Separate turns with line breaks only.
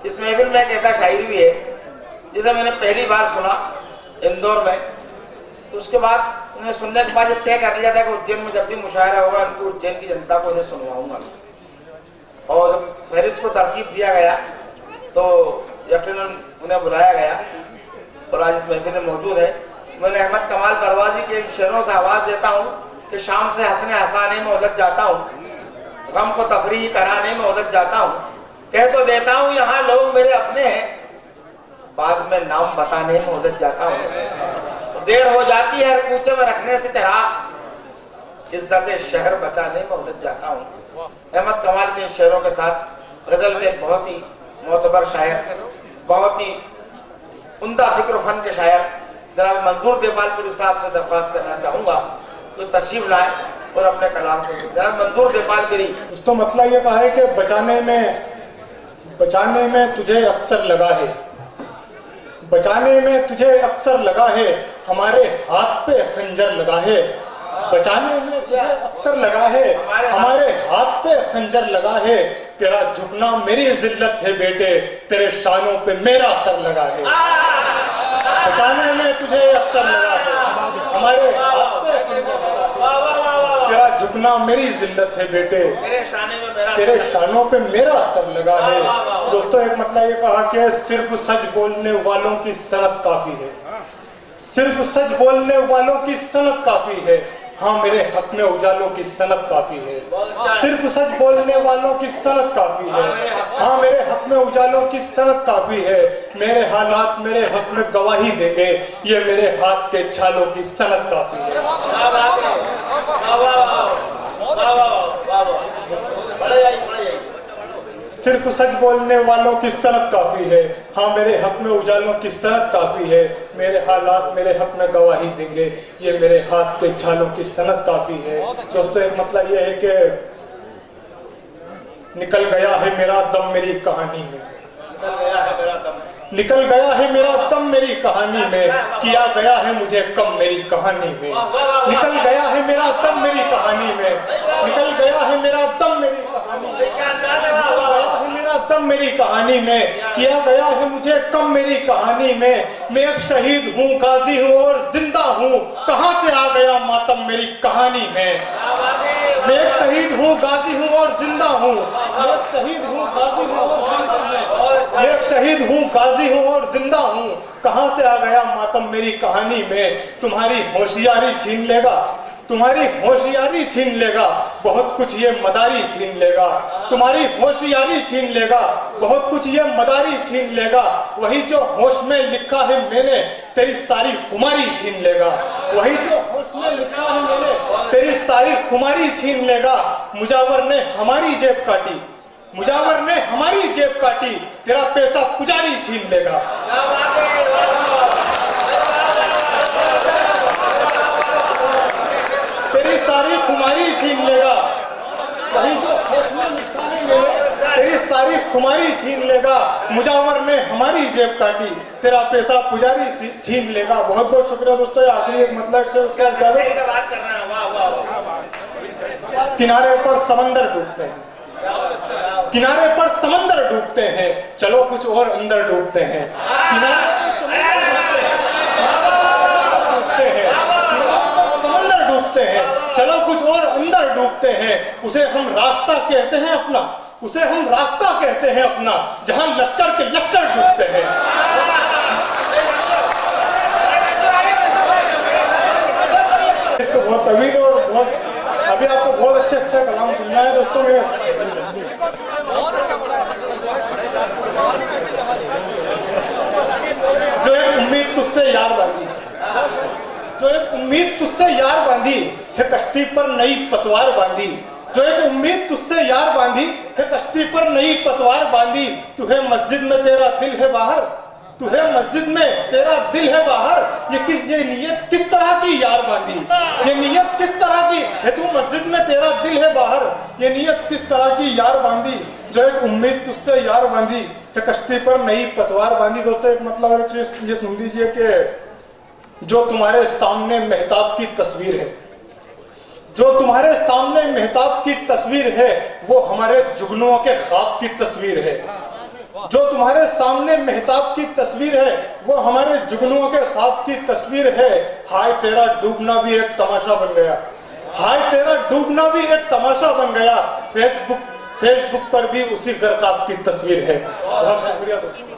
इस महफिल में एक ऐसा शायरी भी है जिसे मैंने पहली बार सुना इंदौर में, तो उसके बाद उन्हें सुनने के बाद तय कर लिया था कि उज्जैन में जब भी मुशायरा होगा उनको उज्जैन की जनता को उन्हें सुनवाऊंगा। और जब फहरिस्त को तरकीब दिया गया तो यकीनन उन्हें बुलाया गया और आज इस महफिल में मौजूद है। मैंने अहमद कमाल परवाजी के शेरों से आवाज देता हूँ कि शाम से हंसने हंसाने में उलझ जाता हूँ, गम को तफरीह कराने में उलझ जाता हूँ, कह तो देता हूँ यहाँ लोग मेरे अपने हैं, बाद में नाम बताने में उलझ जाता हूँ। तो देर हो जाती है हर कूचे में रखने से चिराग, इज्जत शहर बचाने में उलझ जाता हूँ। अहमद कमाल के शेरों के साथ गजल के बहुत ही मोतबर शायर, बहुत ही उम्दा फिक्र फन के शायर जनाब मंजूर देपालपुरी साहब से दरख्वास्त करना चाहूंगा तो तशरीफ लाए और अपने कलाम को। जनाब मंजूर देपालपुरी।
तो मतलब ये कहा है कि बचाने में तुझे अक्सर लगा है, बचाने में तुझे अक्सर लगा है, हमारे हाथ पे खंजर लगा है। बचाने में तुझे अक्सर लगा है, हमारे हाथ पे खंजर लगा है, तेरा झुकना मेरी जिल्लत है बेटे, तेरे शानों पे मेरा असर लगा है। बचाने में तुझे अक्सर लगा है, हमारे हाथ पे तेरा झुकना मेरी जिल्लत है बेटे, तेरे शानों पे मेरा असर लगा है। दोस्तों एक मतलब ये कहा कि सिर्फ सच बोलने वालों की सनत काफी है, सिर्फ सच बोलने वालों की सनत काफी है, हाँ मेरे हक में उजालों की सनत काफी है। सिर्फ सच बोलने वालों की सनत काफी है, हाँ मेरे हक में उजालों की सनत काफी है, मेरे हालात मेरे हक में गवाही देंगे, ये मेरे हाथ के छालों की सनत काफी है। सिर्फ सच बोलने वालों की सनत काफी है, हाँ मेरे हक में उजालों की सनत काफी है, मेरे हालात मेरे हक में गवाही देंगे, ये मेरे हाथ के छालों की सनत काफी है। दोस्तों एक मतलब ये है कि निकल गया है मेरा दम मेरी कहानी में, निकल गया है मेरा दम मेरी कहानी में, किया गया है मुझे कम मेरी कहानी में। निकल गया है मेरा दम मेरी कहानी में, निकल गया है मेरा दम मेरी कहानी में, मेरा दम मेरी कहानी में, किया गया है मुझे कम मेरी कहानी में। मैं एक शहीद हूँ गाजी हूँ और जिंदा हूँ, कहाँ से आ गया मातम मेरी कहानी में। मैं एक शहीद हूँ गाजी हूँ और जिंदा हूँ, मैं एक शहीद हूँ गाजी हूँ और जिंदा हूँ, मैं एक शहीद हूँ गाजी हूँ और जिंदा हूँ, कहाँ से आ गया मातम मेरी कहानी में। तुम्हारी होशियारी छीन लेगा, तुम्हारी होशियारी छीन लेगा, बहुत कुछ ये मदारी छीन लेगा, तुम्हारी होशियारी छीन लेगा, बहुत कुछ ये मदारी छीन लेगा, वही जो होश में लिखा है मैंने तेरी सारी खुमारी छीन लेगा, वही जो होश में लिखा है मैंने तेरी सारी खुमारी छीन लेगा। मुजावर ने हमारी जेब काटी, मुजावर ने हमारी जेब काटी, तेरा पैसा पुजारी छीन लेगा। तेरी सारी खुमारी छीन लेगा, वही जो तेरी सारी खुमारी छीन लेगा, मुजावर ने हमारी जेब काटी, तेरा पैसा पुजारी छीन लेगा। बहुत बहुत शुक्रिया दोस्तों। आखिरी एक मतलब से उसके बात करना है। किनारे पर समंदर डूबते हैं, किनारे पर समंदर डूबते हैं, चलो कुछ और अंदर डूबते हैं। किनारे समंदर डूबते हैं, चलो कुछ और अंदर डूबते हैं। उसे हम रास्ता कहते हैं अपना, उसे हम रास्ता कहते हैं अपना, जहां लश्कर के लश्कर डूबते हैं। इसको बहुत तवील और बहुत अभी आपको बहुत अच्छा कलाम सुनना है दोस्तों। जो एक उम्मीद तुझसे यार बांधी, जो एक उम्मीद तुझसे यार बांधी है, कश्ती पर नई पतवार बांधी, जो एक उम्मीद तुझसे यार बांधी है, कश्ती पर नई पतवार बांधी। तू है मस्जिद में तेरा दिल है बाहर, तू है मस्जिद में तेरा दिल है बाहर, ये नियत किस तरह की यार बांधी, ये नियत किस तरह की है, तू मस्जिद में तेरा दिल है बाहर, ये नियत किस तरह की यार बांधी। जो एक उम्मीद तुझसे यार बांधी है, कश्ती पर नई पतवार बांधी। दोस्तों एक मतलब ये सुन लीजिए कि जो तुम्हारे सामने मेहताब की तस्वीर है, जो तुम्हारे सामने मेहताब की तस्वीर है, वो हमारे जुगनुओं के ख्वाब की तस्वीर है, जो तुम्हारे सामने मेहताब की तस्वीर है वो हमारे जुगनुओं के ख्वाब की तस्वीर है। हाय तेरा डूबना भी एक तमाशा बन गया, हाय तेरा डूबना भी एक तमाशा बन गया। फेसबुक पर भी उसी गर्काब की तस्वीर है। बहुत शुक्रिया दोस्तों।